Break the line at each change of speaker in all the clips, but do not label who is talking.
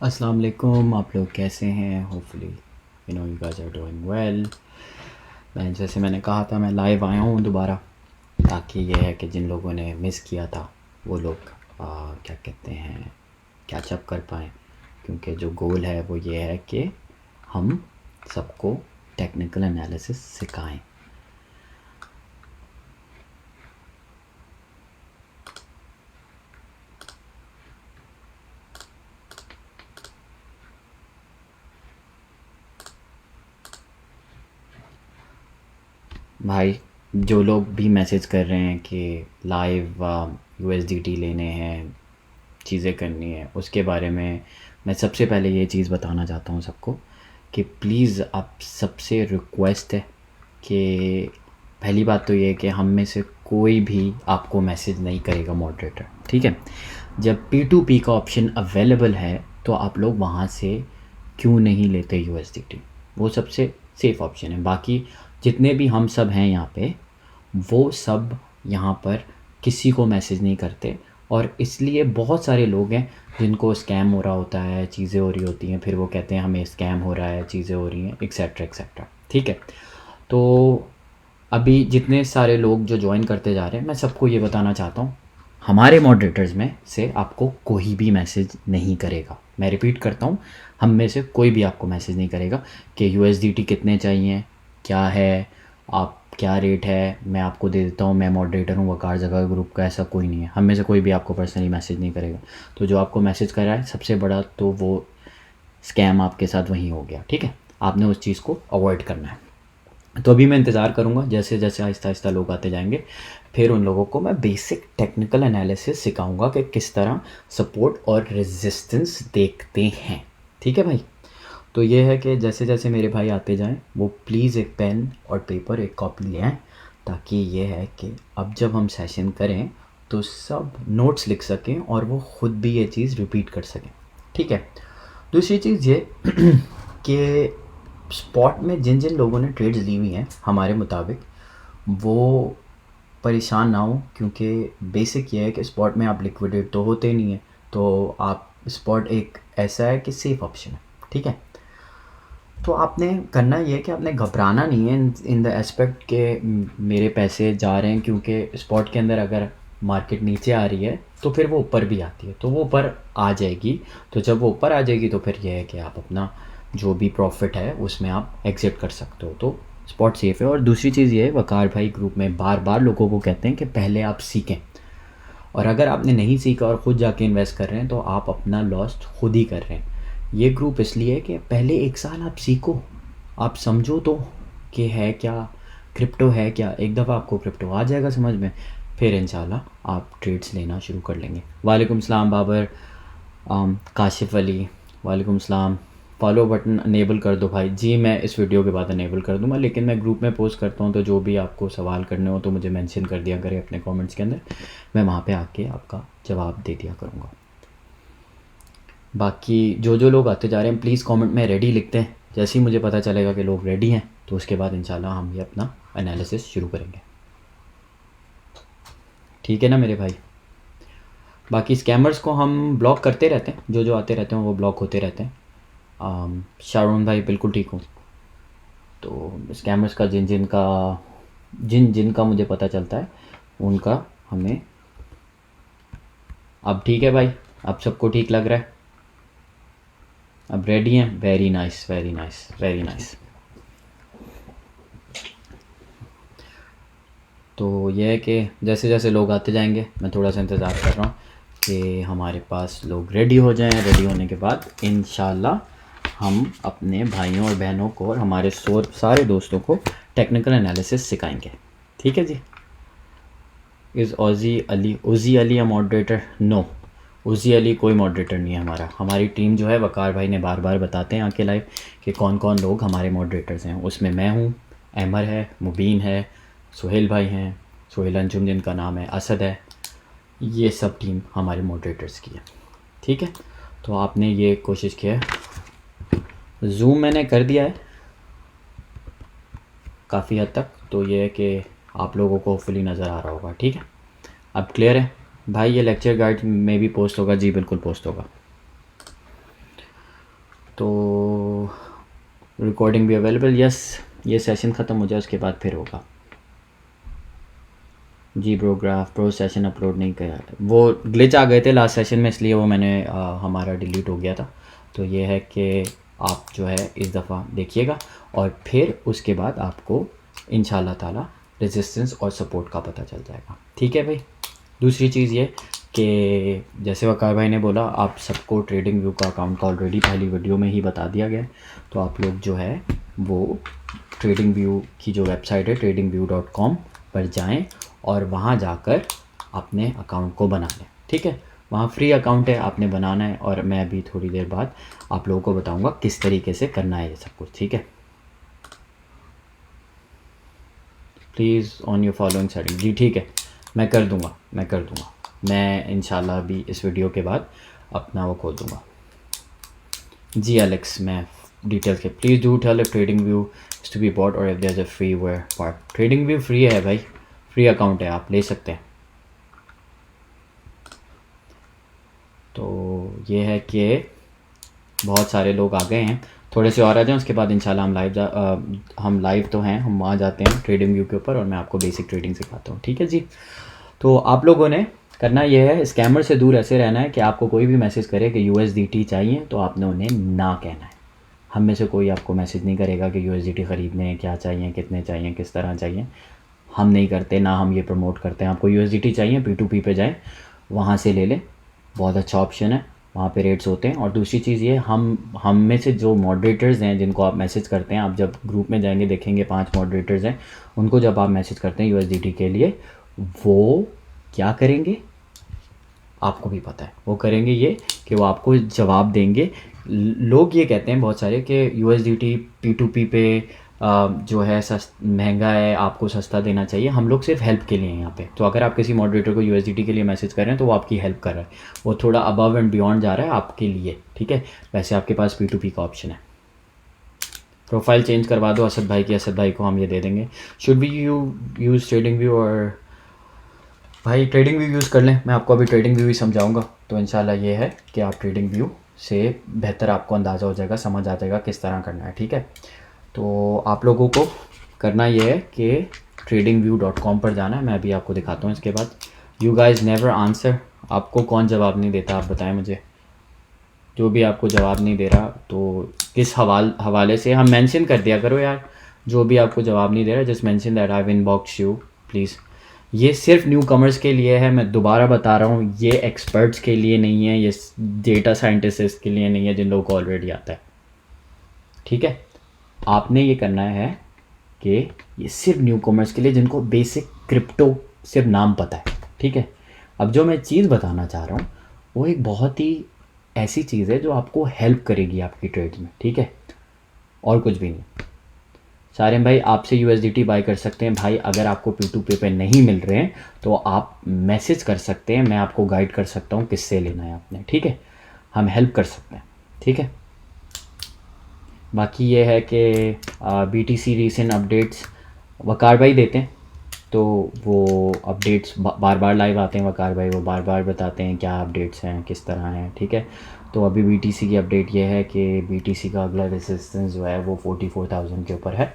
अस्सलाम वालेकुम। आप लोग कैसे हैं? Hopefully you guys are doing well. मैंने कहा था, मैं लाइव आया हूँ दोबारा, ताकि ये है कि जिन लोगों ने मिस किया था वो लोग क्या कहते हैं, कैचअप कर पाएँ। क्योंकि जो गोल है वो ये है कि हम सबको टेक्निकल एनालिसिस सिखाएं। भाई, जो लोग भी मैसेज कर रहे हैं कि लाइव यूएसडीटी लेने हैं, चीज़ें करनी है, उसके बारे में मैं सबसे पहले ये चीज़ बताना चाहता हूँ सबको कि प्लीज़ आप सबसे रिक्वेस्ट है कि पहली बात तो ये है कि हम में से कोई भी आपको मैसेज नहीं करेगा मॉडरेटर, ठीक है? जब P2P का ऑप्शन अवेलेबल है तो आप लोग वहाँ से क्यों नहीं लेते यूएसडीटी? वो सबसे सेफ़ ऑप्शन है। बाकी जितने भी हम सब हैं यहाँ पे, वो सब यहाँ पर किसी को मैसेज नहीं करते। और इसलिए बहुत सारे लोग हैं जिनको स्कैम हो रहा होता है, चीज़ें हो रही होती हैं, फिर वो कहते हैं हमें स्कैम हो रहा है, चीज़ें हो रही हैं, एक्सेट्रा एक्सेट्रा, ठीक है? तो अभी जितने सारे लोग जो ज्वाइन करते जा रहे हैं, मैं सबको ये बताना चाहता हूँ, हमारे मॉडरेटर्स में से आपको कोई भी मैसेज नहीं करेगा। मैं रिपीट करता हूँ, हम में से कोई भी आपको मैसेज नहीं करेगा कि यूएसडीटी कितने चाहिए, क्या है, आप क्या रेट है, मैं आपको दे देता हूँ, मैं मॉडरेटर हूँ वकार जगह ग्रुप का। ऐसा कोई नहीं है, हम में से कोई भी आपको पर्सनली मैसेज नहीं करेगा। तो जो आपको मैसेज कर रहा है सबसे बड़ा तो वो स्कैम आपके साथ वहीं हो गया, ठीक है? आपने उस चीज़ को अवॉइड करना है। तो अभी मैं इंतज़ार करूँगा, जैसे जैसे आहिस्ता आहिस्ता लोग आते जाएंगे, फिर उन लोगों को मैं बेसिक टेक्निकल एनालिसिस सिखाऊंगा कि किस तरह सपोर्ट और रेजिस्टेंस देखते हैं, ठीक है भाई? तो ये है कि जैसे जैसे मेरे भाई आते जाएं, वो प्लीज़ एक पेन और पेपर, एक कॉपी ले आएँ, ताकि ये है कि अब जब हम सेशन करें तो सब नोट्स लिख सकें और वो ख़ुद भी ये चीज़ रिपीट कर सकें, ठीक है? दूसरी चीज़ ये कि स्पॉट में जिन जिन लोगों ने ट्रेड्स ली हुई हैं हमारे मुताबिक, वो परेशान ना हो, क्योंकि बेसिक ये है कि स्पॉट में आप लिक्विडेट तो होते ही नहीं है। तो आप स्पॉट एक ऐसा है कि सेफ़ ऑप्शन है, ठीक है? तो आपने करना ये है कि आपने घबराना नहीं है इन द एस्पेक्ट के मेरे पैसे जा रहे हैं, क्योंकि स्पॉट के अंदर अगर मार्केट नीचे आ रही है तो फिर वो ऊपर भी आती है, तो वो ऊपर आ जाएगी। तो जब वो ऊपर आ जाएगी तो फिर यह है कि आप अपना जो भी प्रॉफिट है उसमें आप एग्जिट कर सकते हो। तो स्पॉट सेफ़ है। और दूसरी चीज़ ये है, वकार भाई ग्रुप में बार बार लोगों को कहते हैं कि पहले आप सीखें, और अगर आपने नहीं सीखा और ख़ुद जाके इन्वेस्ट कर रहे हैं तो आप अपना लॉस खुद ही कर रहे हैं। ये ग्रुप इसलिए है कि पहले 1 साल आप सीखो, आप समझो तो कि है क्या, क्रिप्टो है क्या। एक दफ़ा आपको क्रिप्टो आ जाएगा समझ में, फिर इंशाल्लाह आप ट्रेड्स लेना शुरू कर लेंगे। वालेकुम सलाम बाबर, काशिफ़ अली, वालेकुम सलाम। फॉलो बटन अनेबल कर दो भाई। जी मैं इस वीडियो के बाद अनेबल कर दूंगा, लेकिन मैं ग्रुप में पोस्ट करता हूँ, तो जो भी आपको सवाल करने हो तो मुझे मेंशन कर दिया करें अपने कमेंट्स के अंदर, मैं वहाँ पे आके आपका जवाब दे दिया करूँगा। बाकी जो जो लोग आते जा रहे हैं प्लीज़ कमेंट में रेडी लिखते हैं। जैसे ही मुझे पता चलेगा कि लोग रेडी हैं तो उसके बाद इंशाल्लाह हम ये अपना एनालिसिस शुरू करेंगे, ठीक है ना मेरे भाई? बाकी स्कैमर्स को हम ब्लॉक करते रहते हैं, जो जो आते रहते हैं वो ब्लॉक होते रहते हैं। शारून भाई बिल्कुल ठीक हूँ। तो स्कैमर्स का जिन जिन का मुझे पता चलता है उनका हमें, अब ठीक है भाई, अब सबको ठीक लग रहा है, अब रेडी हैं? Very nice, very nice, very nice. तो ये है कि जैसे जैसे लोग आते जाएंगे मैं थोड़ा सा इंतज़ार कर रहा हूँ कि हमारे पास लोग रेडी हो जाएं। रेडी होने के बाद इंशाल्लाह हम अपने भाइयों और बहनों को और हमारे सारे दोस्तों को टेक्निकल एनालिसिस सिखाएंगे, ठीक है जी? Is Uzi Ali a moderator? No, Uzi Ali कोई मॉडरेटर नहीं है हमारा। हमारी टीम जो है, वकार भाई ने बार बार बताते हैं आके लाइव कि कौन कौन लोग हमारे मॉडरेटर्स हैं। उसमें मैं हूँ, अमर है, मुबीन है, सुहेल भाई हैं, सुहेल अंजुम जिनका नाम है, असद है, ये सब टीम हमारे मॉडरेटर्स की है, ठीक है? तो आपने ये कोशिश किया है, जूम मैंने कर दिया है काफ़ी हद तक, तो ये है कि आप लोगों को होपफुली नज़र आ रहा होगा, ठीक है? अब क्लियर है भाई? ये लेक्चर गाइड में भी पोस्ट होगा? जी बिल्कुल पोस्ट होगा। तो रिकॉर्डिंग भी अवेलेबल, यस। ये सेशन ख़त्म हो जाए उसके बाद फिर होगा जी। प्रो सेशन अपलोड नहीं किया, वो ग्लिच आ गए थे लास्ट सेशन में, इसलिए वो मैंने हमारा डिलीट हो गया था। तो ये है कि आप जो है इस दफ़ा देखिएगा और फिर उसके बाद आपको इंशाल्लाह ताला रेजिस्टेंस और सपोर्ट का पता चल जाएगा, ठीक है भाई। दूसरी चीज़ ये कि जैसे वकार भाई ने बोला, आप सबको ट्रेडिंग व्यू का अकाउंट ऑलरेडी पहली वीडियो में ही बता दिया गया, तो आप लोग जो है वो ट्रेडिंग व्यू की जो वेबसाइट है tradingview.com पर जाएं और वहाँ जाकर अपने अकाउंट को बना लें, ठीक है। वहाँ फ्री अकाउंट है, आपने बनाना है, और मैं अभी थोड़ी देर बाद आप लोगों को बताऊँगा किस तरीके से करना है ये सब कुछ, ठीक है। Please on your following setting, जी ठीक है, मैं कर दूँगा। मैं इंशाल्लाह अभी इस वीडियो के बाद अपना वो खोल दूँगा जी। एलेक्स, मैं डिटेल्स के please do tell if Trading View to be bot और if there is a free ware part. Trading View free है भाई, फ्री अकाउंट है, आप ले सकते हैं। तो ये है कि बहुत सारे लोग आ गए हैं, थोड़े से और आ जाएं, उसके बाद इंशाल्लाह हम लाइव तो हैं, हम वहाँ जाते हैं ट्रेडिंग व्यू के ऊपर और मैं आपको बेसिक ट्रेडिंग सिखाता हूँ, ठीक है जी। तो आप लोगों ने करना यह है, स्कैमर से दूर ऐसे रहना है कि आपको कोई भी मैसेज करे कि USDT चाहिए तो आपने उन्हें ना कहना है। हम में से कोई आपको मैसेज नहीं करेगा कि USDT ख़रीदने हैं, क्या चाहिए, कितने चाहिए, किस तरह चाहिए, हम नहीं करते, ना हम ये प्रमोट करते हैं। आपको USDT चाहिए, P2P पे जाएं, वहाँ से ले लें, बहुत अच्छा ऑप्शन है, वहाँ पे रेट्स होते हैं। और दूसरी चीज़ ये, हम में से जो मॉडरेटर्स हैं जिनको आप मैसेज करते हैं, आप जब ग्रुप में जाएंगे देखेंगे 5 मॉडरेटर्स हैं, उनको जब आप मैसेज करते हैं USDT के लिए, वो क्या करेंगे आपको भी पता है, वो करेंगे ये कि वो आपको जवाब देंगे। लोग ये कहते हैं बहुत सारे कि USDT P2P पे जो है महंगा है, आपको सस्ता देना चाहिए। हम लोग सिर्फ हेल्प के लिए हैं यहाँ पे। तो अगर आप किसी मॉडरेटर को USDT के लिए मैसेज कर रहे हैं तो वो आपकी हेल्प कर रहा है, वो थोड़ा अबव एंड बियॉन्ड जा रहा है आपके लिए, ठीक है। वैसे आपके पास P2P का ऑप्शन है। प्रोफाइल चेंज करवा दो असद भाई की, असद भाई को हम ये दे देंगे। Should be use trading view, और भाई ट्रेडिंग व्यू यूज़ कर लें, मैं आपको अभी ट्रेडिंग व्यू ही समझाऊंगा। तो इंशाल्लाह ये है कि आप ट्रेडिंग व्यू से बेहतर आपको अंदाज़ा हो जाएगा, समझ आ जाएगा किस तरह करना है, ठीक है। तो आप लोगों को करना ये है कि tradingview.com पर जाना है, मैं अभी आपको दिखाता हूँ इसके बाद। यू गाइज नेवर आंसर, आपको कौन जवाब नहीं देता, आप बताएं मुझे। जो भी आपको जवाब नहीं दे रहा तो किस हवाले से, हम मेंशन कर दिया करो यार, जो भी आपको जवाब नहीं दे रहा just mention that I have inbox you please. ये सिर्फ न्यू कमर्स के लिए है, मैं दोबारा बता रहा हूँ, ये एक्सपर्ट्स के लिए नहीं है, ये डेटा साइंटिस्ट के लिए नहीं है जिन लोगों को ऑलरेडी आता है, ठीक है। आपने ये करना है कि ये सिर्फ न्यू कमर्स के लिए जिनको बेसिक क्रिप्टो सिर्फ नाम पता है, ठीक है। अब जो मैं चीज़ बताना चाह रहा हूँ वो एक बहुत ही ऐसी चीज़ है जो आपको हेल्प करेगी आपकी ट्रेड्स में, ठीक है, और कुछ भी नहीं। सारिम भाई आपसे USDT बाय कर सकते हैं भाई, अगर आपको P2P पे नहीं मिल रहे हैं तो आप मैसेज कर सकते हैं, मैं आपको गाइड कर सकता हूँ किससे लेना है आपने, ठीक है, हम हेल्प कर सकते हैं, ठीक है। बाकी ये है कि BTC रीसेंट अपडेट्स वकार भाई देते हैं, तो वो अपडेट्स बार बार लाइव आते हैं वकार भाई, वो बार बार बताते हैं क्या अपडेट्स हैं, किस तरह हैं, ठीक है। तो अभी BTC की अपडेट ये है कि BTC का अगला रेजिस्टेंस जो है वो 44,000 के ऊपर है,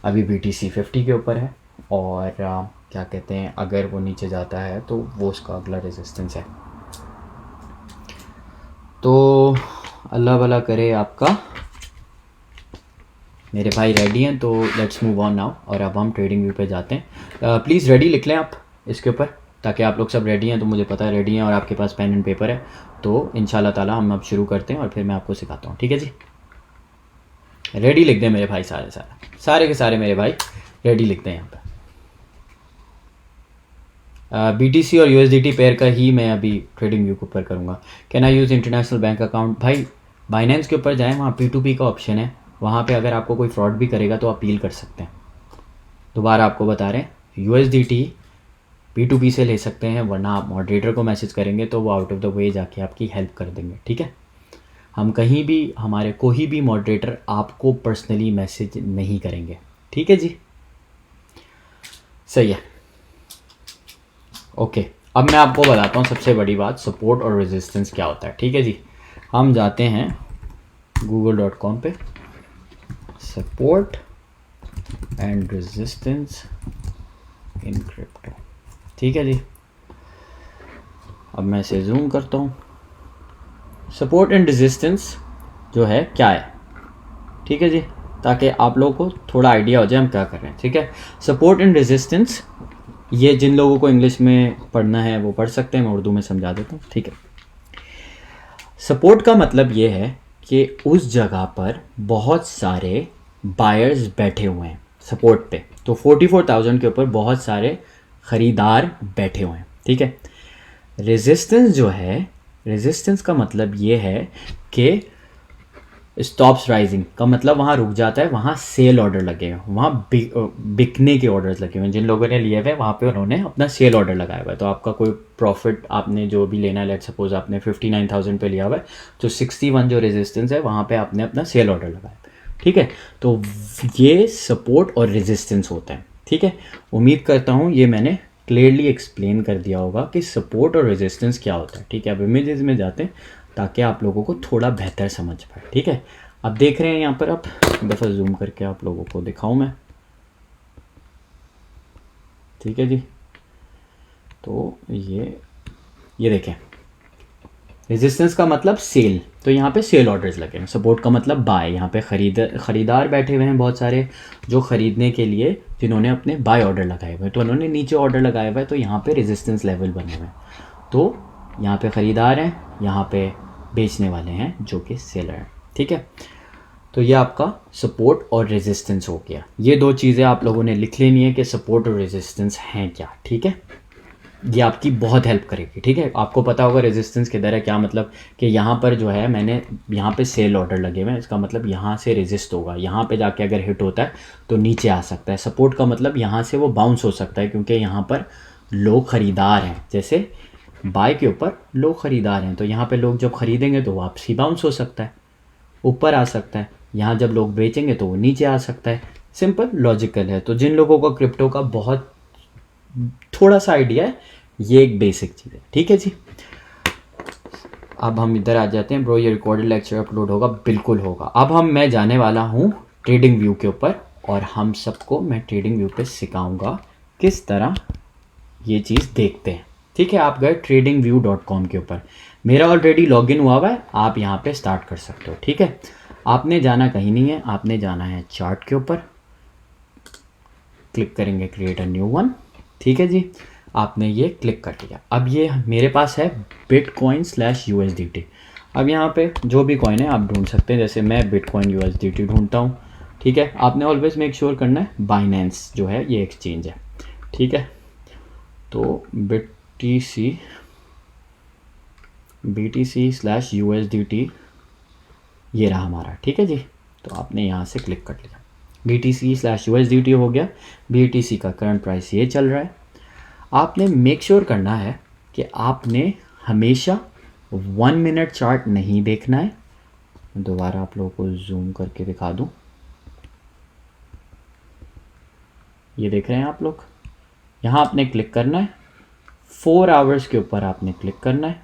अभी BTC 50 के ऊपर है, और क्या कहते हैं, अगर वो नीचे जाता है तो वो उसका अगला रेजिस्टेंस है। तो अल्लाह भला करे आपका। मेरे भाई रेडी हैं तो लेट्स मूव ऑन नाउ, और अब हम ट्रेडिंग व्यू पे जाते हैं। प्लीज़ रेडी लिख लें आप इसके ऊपर, ताकि आप लोग सब रेडी हैं, तो मुझे पता है रेडी हैं और आपके पास पेन एंड पेपर है। तो इंशाल्लाह ताला हम अब शुरू करते हैं और फिर मैं आपको सिखाता हूँ, ठीक है जी। रेडी लिख दें मेरे भाई, सारे के सारे मेरे भाई रेडी लिख दें यहाँ पर। BTC और USDT पेयर का ही मैं अभी ट्रेडिंग व्यू के ऊपर करूँगा। Can I use international bank account, भाई बाइनेंस के ऊपर जाएँ, वहाँ P2P का ऑप्शन है, वहाँ पे अगर आपको कोई फ्रॉड भी करेगा तो अपील कर सकते हैं। दोबारा आपको बता रहे हैं, USDT P2P से ले सकते हैं, वरना आप मॉडरेटर को मैसेज करेंगे तो वो आउट ऑफ द वे जाके आपकी हेल्प कर देंगे, ठीक है। हम कहीं भी, हमारे कोई भी मॉडरेटर आपको पर्सनली मैसेज नहीं करेंगे, ठीक है जी, सही है, ओके। अब मैं आपको बताता हूँ सबसे बड़ी बात, सपोर्ट और रेजिस्टेंस क्या होता है, ठीक है जी। हम जाते हैं google.com पे support and resistance in crypto. ठीक है जी, अब मैं इसे जूम करता हूँ। सपोर्ट एंड रेजिस्टेंस जो है क्या है, ठीक है जी, ताकि आप लोगों को थोड़ा आइडिया हो जाए हम क्या कर रहे हैं। ठीक है, सपोर्ट एंड रेजिस्टेंस, ये जिन लोगों को इंग्लिश में पढ़ना है वो पढ़ सकते हैं, मैं उर्दू में समझा देता हूँ। ठीक है, सपोर्ट का मतलब ये है कि उस जगह पर बहुत सारे बायर्स बैठे हुए हैं सपोर्ट पे, तो 44,000 के ऊपर बहुत सारे ख़रीदार बैठे हुए हैं। ठीक है, रेजिस्टेंस जो है, रेजिस्टेंस का मतलब ये है कि स्टॉप्स राइजिंग का मतलब वहाँ रुक जाता है, वहाँ सेल ऑर्डर लगे हुए, वहाँ बिकने के ऑर्डर्स लगे हुए हैं। जिन लोगों ने लिए हुए वहाँ पे उन्होंने अपना सेल ऑर्डर लगाया हुआ है। तो आपका कोई प्रॉफिट आपने जो भी लेना है, लेट सपोज आपने 59,000 पे लिया हुआ है, तो 61 जो रेजिस्टेंस है वहाँ पे आपने अपना सेल ऑर्डर लगाया। ठीक है, तो ये सपोर्ट और रेजिस्टेंस होता है। ठीक है, उम्मीद करता हूँ ये मैंने क्लियरली एक्सप्लेन कर दिया होगा कि सपोर्ट और रेजिस्टेंस क्या होता है। ठीक है, अब इमेजेस में जाते हैं ताकि आप लोगों को थोड़ा बेहतर समझ पाए। ठीक है, अब देख रहे हैं यहाँ पर, आप एक दफ़ा जूम करके आप लोगों को दिखाऊं मैं। ठीक है जी, तो ये देखें, रेजिस्टेंस का मतलब सेल, तो यहाँ पे सेल ऑर्डर्स लगे हैं। सपोर्ट का मतलब बाय, यहाँ पे ख़रीदार बैठे हुए हैं बहुत सारे जो ख़रीदने के लिए, जिन्होंने अपने बाय ऑर्डर लगाए हुए हैं, तो उन्होंने नीचे ऑर्डर लगाए हुए हैं, तो यहाँ पे रेजिस्टेंस लेवल बने हुए हैं। तो यहाँ पे ख़रीदार हैं, यहाँ पे बेचने वाले हैं जो कि सेलर हैं। ठीक है, तो ये आपका सपोर्ट और रेजिस्टेंस हो गया। ये दो चीज़ें आप लोगों ने लिख लेनी है कि सपोर्ट और रेजिस्टेंस हैं क्या। ठीक है, ये आपकी बहुत हेल्प करेगी। ठीक है, आपको पता होगा रेजिस्टेंस किधर है, क्या मतलब कि यहाँ पर जो है मैंने यहाँ पे सेल ऑर्डर लगे हुए हैं, इसका मतलब यहाँ से रेजिस्ट होगा, यहाँ पे जाके अगर हिट होता है तो नीचे आ सकता है। सपोर्ट का मतलब यहाँ से वो बाउंस हो सकता है, क्योंकि यहाँ पर लोग ख़रीदार हैं, जैसे बाय के ऊपर लोग ख़रीदार हैं, तो यहाँ पे लोग जब ख़रीदेंगे तो वापसी बाउंस हो सकता है, ऊपर आ सकता है। यहाँ जब लोग बेचेंगे तो वो नीचे आ सकता है। सिंपल लॉजिकल है। तो जिन लोगों को क्रिप्टो का बहुत थोड़ा सा आइडिया है, ये एक बेसिक चीज़ है। ठीक है जी, अब हम इधर आ जाते हैं। ब्रो ये रिकॉर्डेड लेक्चर अपलोड होगा? बिल्कुल होगा। अब मैं जाने वाला हूँ ट्रेडिंग व्यू के ऊपर, और हम सबको मैं ट्रेडिंग व्यू पे सिखाऊंगा किस तरह ये चीज़ देखते हैं। ठीक है, आप गए tradingview.com के ऊपर, मेरा ऑलरेडी लॉगिन हुआ हुआ है, आप यहाँ पे स्टार्ट कर सकते हो। ठीक है, आपने जाना कहीं नहीं है, आपने जाना है चार्ट के ऊपर, क्लिक करेंगे क्रिएट अ न्यू वन। ठीक है जी, आपने ये क्लिक कर लिया। अब ये मेरे पास है Bitcoin/USDT। अब यहाँ पे जो भी कॉइन है आप ढूंढ सकते हैं, जैसे मैं Bitcoin USDT ढूंढता हूँ। ठीक है, आपने ऑलवेज मेक श्योर करना है बाइनेंस जो है ये एक्सचेंज है। ठीक है, तो BTC/USDT ये रहा हमारा। ठीक है जी, तो आपने यहाँ से क्लिक कर लिया, BTC/USDT हो गया। BTC का करंट प्राइस ये चल रहा है। आपने मेक श्योर करना है कि आपने हमेशा 1 मिनट चार्ट नहीं देखना है। दोबारा आप लोगों को जूम करके दिखा दूँ, ये देख रहे हैं आप लोग, यहाँ आपने क्लिक करना है, 4 आवर्स के ऊपर आपने क्लिक करना है,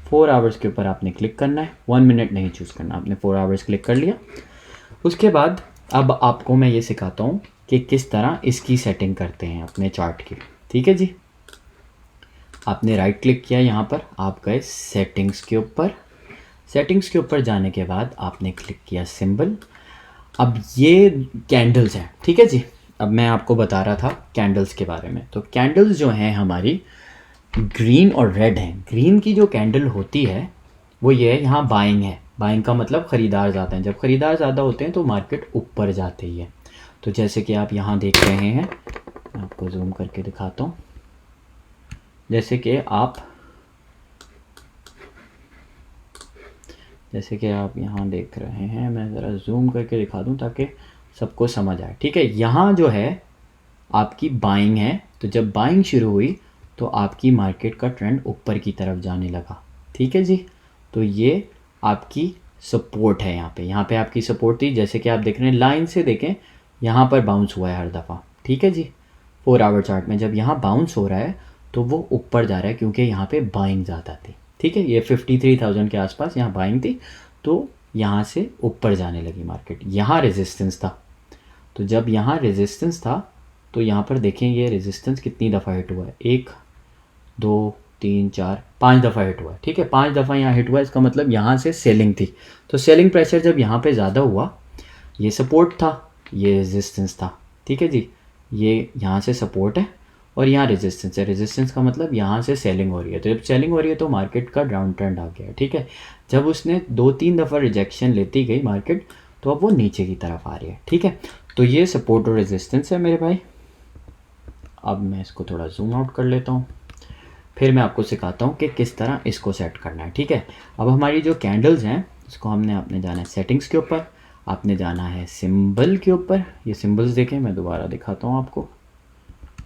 4 आवर्स के ऊपर आपने क्लिक करना है, 1 मिनट नहीं चूज़ करना। आपने 4 आवर्स क्लिक कर लिया। उसके बाद अब आपको मैं ये सिखाता हूँ कि किस तरह इसकी सेटिंग करते हैं अपने चार्ट की। ठीक है जी, आपने राइट क्लिक किया, यहाँ पर आप गए सेटिंग्स के ऊपर। सेटिंग्स के ऊपर जाने के बाद आपने क्लिक किया सिंबल। अब ये कैंडल्स हैं। ठीक है जी, अब मैं आपको बता रहा था कैंडल्स के बारे में। तो कैंडल्स जो हैं हमारी ग्रीन और रेड हैं। ग्रीन की जो कैंडल होती है वो ये है, यहाँ बाइंग है। बाइंग का मतलब ख़रीदार ज़्यादा हैं। जब ख़रीदार ज़्यादा होते हैं तो मार्केट ऊपर जाती है। तो जैसे कि आप यहाँ देख रहे हैं, मैं आपको जूम करके दिखाता हूँ, जैसे कि आप यहाँ देख रहे हैं, मैं ज़रा जूम करके दिखा दूँ ताकि सबको समझ आए। ठीक है, यहाँ जो है आपकी बाइंग है, तो जब बाइंग शुरू हुई तो आपकी मार्केट का ट्रेंड ऊपर की तरफ जाने लगा। ठीक है जी, तो ये आपकी सपोर्ट है। यहाँ पे आपकी सपोर्ट थी, जैसे कि आप देख रहे हैं, लाइन से देखें यहाँ पर बाउंस हुआ है हर दफ़ा। ठीक है जी, 4 आवर चार्ट में जब यहाँ बाउंस हो रहा है तो वो ऊपर जा रहा है, क्योंकि यहाँ पे बाइंग ज़्यादा थी। ठीक है, ये 53,000 के आसपास यहाँ बाइंग थी, तो यहाँ से ऊपर जाने लगी मार्केट। यहाँ रेजिस्टेंस था, तो जब यहाँ रेजिस्टेंस था तो यहाँ पर देखें ये रेजिस्टेंस कितनी दफ़ा हिट हुआ है, 1 2 3 4 5 दफ़ा हिट हुआ है। ठीक है, 5 दफ़ा यहाँ हिट हुआ है, इसका मतलब यहाँ से सेलिंग थी। तो सेलिंग प्रेशर जब यहाँ पे ज़्यादा हुआ, ये सपोर्ट था, ये रेजिस्टेंस था। ठीक है जी, ये यहाँ से सपोर्ट है और यहाँ रेजिस्टेंस है। रेजिस्टेंस का मतलब यहाँ से सेलिंग हो रही है, तो जब सेलिंग हो रही है तो मार्केट का डाउन ट्रेंड आ गया। ठीक है, जब उसने 2-3 दफ़ा रिजेक्शन लेती गई मार्केट, तो अब वो नीचे की तरफ आ रही है। ठीक है, तो ये सपोर्ट और रेजिस्टेंस है मेरे भाई। अब मैं इसको थोड़ा जूम आउट कर लेता हूँ, फिर मैं आपको सिखाता हूँ कि किस तरह इसको सेट करना है। ठीक है, अब हमारी जो कैंडल्स हैं इसको आपने जाना है सेटिंग्स के ऊपर, आपने जाना है सिंबल के ऊपर। ये सिंबल्स देखें, मैं दोबारा दिखाता हूँ आपको।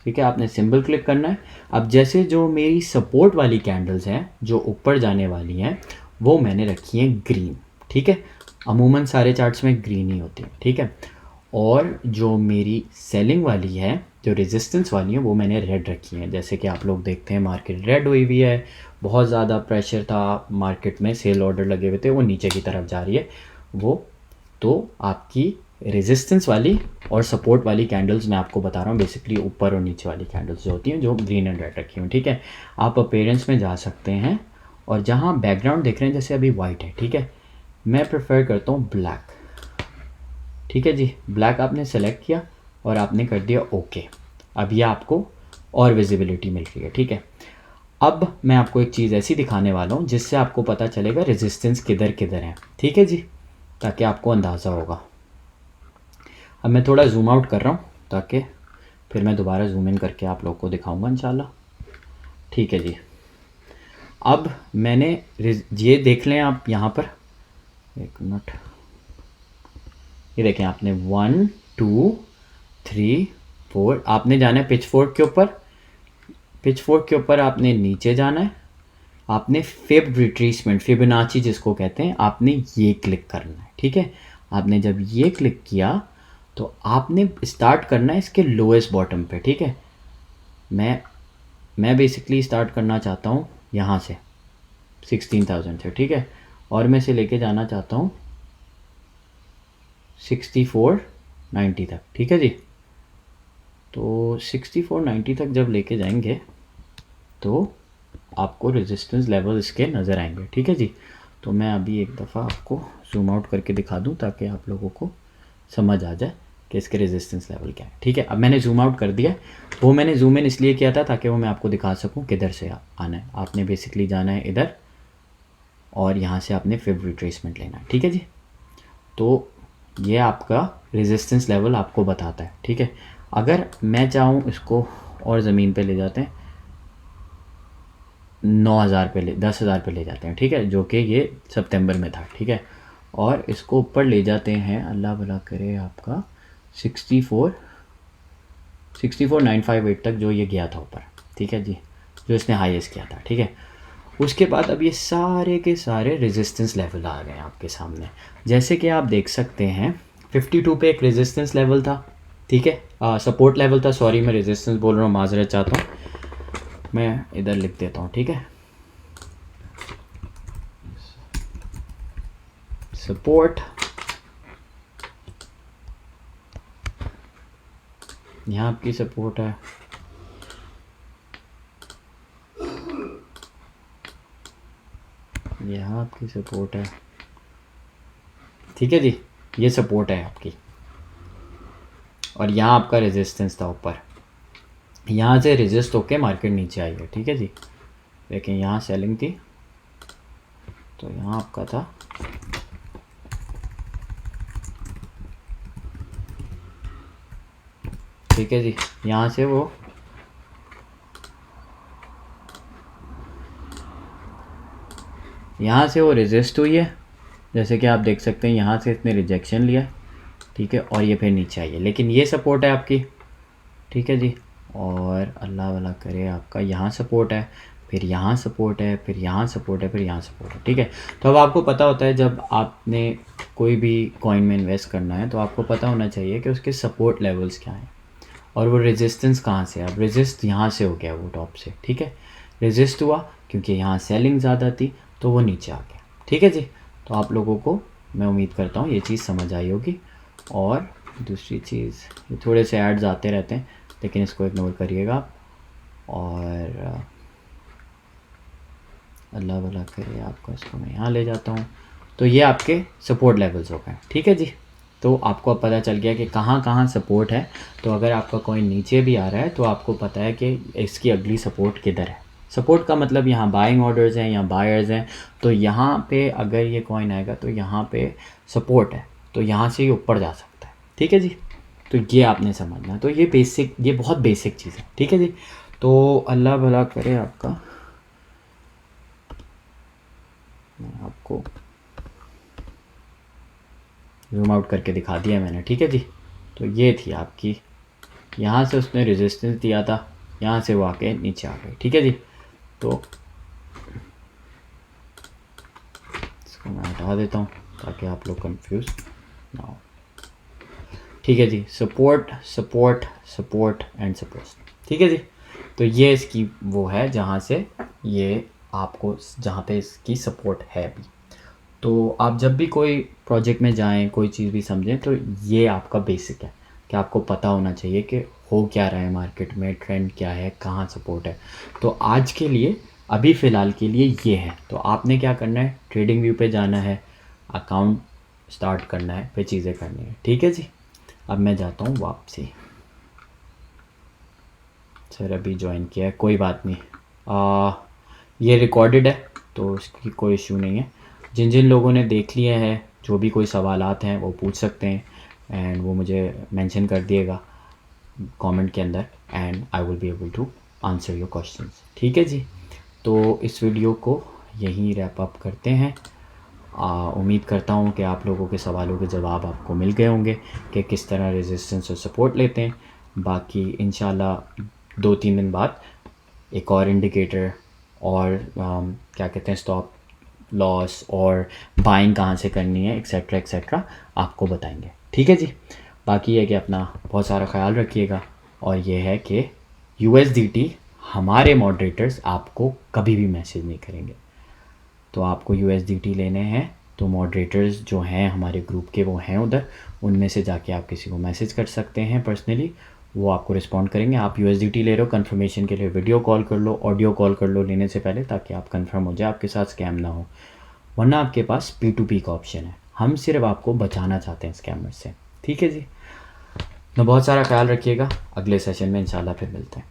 ठीक है, आपने सिंबल क्लिक करना है। अब जैसे जो मेरी सपोर्ट वाली कैंडल्स हैं जो ऊपर जाने वाली हैं, वो मैंने रखी हैं ग्रीन। ठीक है, अमूमन सारे चार्ट्स में ग्रीन ही होती है। ठीक है, और जो मेरी सेलिंग वाली है, जो रेजिस्टेंस वाली है, वो मैंने रेड रखी है। जैसे कि आप लोग देखते हैं मार्केट रेड हुई हुई है, बहुत ज़्यादा प्रेशर था मार्केट में, सेल ऑर्डर लगे हुए थे, वो नीचे की तरफ जा रही है वो। तो आपकी रेजिस्टेंस वाली और सपोर्ट वाली कैंडल्स मैं आपको बता रहा हूँ, बेसिकली ऊपर और नीचे वाली कैंडल्स जो होती हैं, जो ग्रीन एंड रेड रखी हुई। ठीक है, आप अपीयरेंस में जा सकते हैं और जहाँ बैकग्राउंड देख रहे हैं जैसे अभी वाइट है, ठीक है, मैं प्रेफर करता हूँ ब्लैक। ठीक है जी, ब्लैक आपने सेलेक्ट किया और आपने कर दिया ओके। अब ये आपको और विजिबिलिटी मिल रही है। ठीक है, अब मैं आपको एक चीज़ ऐसी दिखाने वाला हूँ जिससे आपको पता चलेगा रेजिस्टेंस किधर किधर है। ठीक है जी, ताकि आपको अंदाज़ा होगा। अब मैं थोड़ा जूम आउट कर रहा हूँ ताकि फिर मैं दोबारा जूम इन करके आप लोग को दिखाऊंगा इंशाल्लाह। ठीक है जी, अब मैंने ये देख लें आप यहाँ पर, एक मिनट, ये देखें आपने 1 2 3 4, आपने जाना है पिच फोर्क के ऊपर। पिच फोर्क के ऊपर आपने नीचे जाना है, आपने फिब रिट्रेसमेंट, फिबोनाची जिसको कहते हैं, आपने ये क्लिक करना है। ठीक है, आपने जब ये क्लिक किया तो आपने स्टार्ट करना है इसके लोएस्ट बॉटम पे। ठीक है, मैं बेसिकली स्टार्ट करना चाहता हूँ यहाँ से 16,000 से। ठीक है, और मैं इसे लेके जाना चाहता हूँ 6490 तक। ठीक है जी, तो 6490 तक जब लेके जाएंगे तो आपको रेजिस्टेंस लेवल इसके नज़र आएंगे। ठीक है जी, तो मैं अभी एक दफ़ा आपको जूम आउट करके दिखा दूं ताकि आप लोगों को समझ आ जाए कि इसके रेजिस्टेंस लेवल क्या है। ठीक है, अब मैंने जूम आउट कर दिया, वो मैंने जूम इन इसलिए किया था ताकि वो मैं आपको दिखा सकूं किधर से आना है। आपने बेसिकली जाना है इधर और यहाँ से आपने फिब रिट्रेसमेंट लेना है। ठीक है जी, तो ये आपका रेजिस्टेंस लेवल आपको बताता है। ठीक है, अगर मैं चाहूँ इसको और ज़मीन पे ले जाते हैं, 9,000 पे 10,000 पे ले जाते हैं। ठीक है, जो कि ये सितंबर में था। ठीक है, और इसको ऊपर ले जाते हैं, अल्लाह भला करे, आपका 64,958 तक जो ये गया था ऊपर। ठीक है जी, जो इसने हाईएस्ट किया था। ठीक है, उसके बाद अब ये सारे के सारे रेजिस्टेंस लेवल आ गए आपके सामने। जैसे कि आप देख सकते हैं 52 पे एक रेजिस्टेंस लेवल था। ठीक है, सपोर्ट लेवल था, सॉरी मैं रेजिस्टेंस बोल रहा हूँ, माजरत चाहता हूँ, मैं इधर लिख देता हूँ। ठीक है, सपोर्ट, यहाँ आपकी सपोर्ट है, यहाँ आपकी सपोर्ट है। ठीक है जी, ये सपोर्ट है आपकी, और यहाँ आपका रेजिस्टेंस था ऊपर। यहाँ से रेजिस्ट होके मार्केट नीचे आई है। ठीक है जी, देखें यहाँ सेलिंग थी, तो यहाँ आपका था ठीक है जी, यहाँ से वो रेजिस्ट हुई है, जैसे कि आप देख सकते हैं यहाँ से इसने रिजेक्शन लिया। ठीक है, और ये फिर नीचे आई है, लेकिन ये सपोर्ट है आपकी। ठीक है जी, और अल्लाह वाला करे आपका यहाँ सपोर्ट है, फिर यहाँ सपोर्ट है, फिर यहाँ सपोर्ट है, फिर यहाँ सपोर्ट है। ठीक है, तो अब आपको पता होता है जब आपने कोई भी कॉइन में इन्वेस्ट करना है तो आपको पता होना चाहिए कि उसके सपोर्ट लेवल्स क्या हैं और वो रेजिस्टेंस कहाँ से है। अब रेजिस्ट यहाँ से हो गया वो टॉप से। ठीक है, रेजिस्ट हुआ क्योंकि यहाँ सेलिंग ज़्यादा थी तो वो नीचे आ गया। ठीक है जी, तो आप लोगों को मैं उम्मीद करता हूँ ये चीज़ समझ आई होगी। और दूसरी चीज़, ये थोड़े से ऐड्स आते रहते हैं लेकिन इसको इग्नोर करिएगा आप। और अल्लाह भला करे आपका, इसको मैं यहाँ ले जाता हूँ। तो ये आपके सपोर्ट लेवल्स हो गए। ठीक है जी, तो आपको अब पता चल गया कि कहाँ कहाँ सपोर्ट है। तो अगर आपका कॉइन नीचे भी आ रहा है तो आपको पता है कि इसकी अगली सपोर्ट किधर है। सपोर्ट का मतलब यहाँ बाइंग ऑर्डर्स हैं या बायर्स हैं, तो यहाँ पे अगर ये कॉइन आएगा तो यहाँ पे सपोर्ट है, तो यहाँ से ये ऊपर जा सकता है। ठीक है जी, तो ये आपने समझना। तो ये बेसिक, ये बहुत बेसिक चीज़ है। ठीक है जी, तो अल्लाह भला करे आपका। मैं आपको जूम आउट करके दिखा दिया मैंने। ठीक है जी, तो ये थी आपकी, यहाँ से उसने रेजिस्टेंस दिया था, यहाँ से वो आके नीचे आ गए। ठीक है जी, तो इसको मैं हटा देता हूँ ताकि आप लोग कंफ्यूज ना हो। ठीक है जी, support support support and support. ठीक है जी, तो ये इसकी वो है जहाँ से ये आपको, जहाँ पे इसकी सपोर्ट है अभी। तो आप जब भी कोई प्रोजेक्ट में जाएं, कोई चीज़ भी समझें, तो ये आपका बेसिक है कि आपको पता होना चाहिए कि हो क्या रहा है मार्केट में, ट्रेंड क्या है, कहाँ सपोर्ट है। तो आज के लिए, अभी फ़िलहाल के लिए ये है। तो आपने क्या करना है, ट्रेडिंग व्यू पे जाना है, अकाउंट स्टार्ट करना है, फिर चीज़ें करनी है। ठीक है जी, अब मैं जाता हूँ वापसी। सर अभी ज्वाइन किया है, कोई बात नहीं, ये रिकॉर्डेड है तो इसकी कोई इशू नहीं है। जिन जिन लोगों ने देख लिए हैं, जो भी कोई सवालात हैं वो पूछ सकते हैं, एंड वो मुझे मेंशन कर दिएगा कमेंट के अंदर, and I will be able to answer your questions. ठीक है जी, तो इस वीडियो को यहीं रैप अप करते हैं। उम्मीद करता हूँ कि आप लोगों के सवालों के जवाब आपको मिल गए होंगे कि किस तरह रेजिस्टेंस और सपोर्ट लेते हैं। बाकी इंशाल्लाह 2-3 दिन बाद एक और इंडिकेटर और क्या कहते हैं, स्टॉप लॉस और बाइंग कहाँ से करनी है, एक्सेट्रा एक्सेट्रा आपको बताएंगे। ठीक है जी, बाकी है कि अपना बहुत सारा ख्याल रखिएगा। और ये है कि USDT हमारे मॉडरेटर्स आपको कभी भी मैसेज नहीं करेंगे। तो आपको USDT लेने हैं तो मॉडरेटर्स जो हैं हमारे ग्रुप के, वो हैं उधर, उनमें से जाके आप किसी को मैसेज कर सकते हैं पर्सनली, वो आपको रिस्पॉन्ड करेंगे। आप USDT ले रहे हो, कंफर्मेशन के लिए वीडियो कॉल कर लो, ऑडियो कॉल कर लो लेने से पहले, ताकि आप कंफर्म हो जाए, आपके साथ स्कैम ना हो। वरना आपके पास P2P का ऑप्शन है, हम सिर्फ आपको बचाना चाहते हैं स्कैमर से। ठीक है जी, तो बहुत सारा ख्याल रखिएगा, अगले सेशन में इंशाल्लाह फिर मिलते हैं।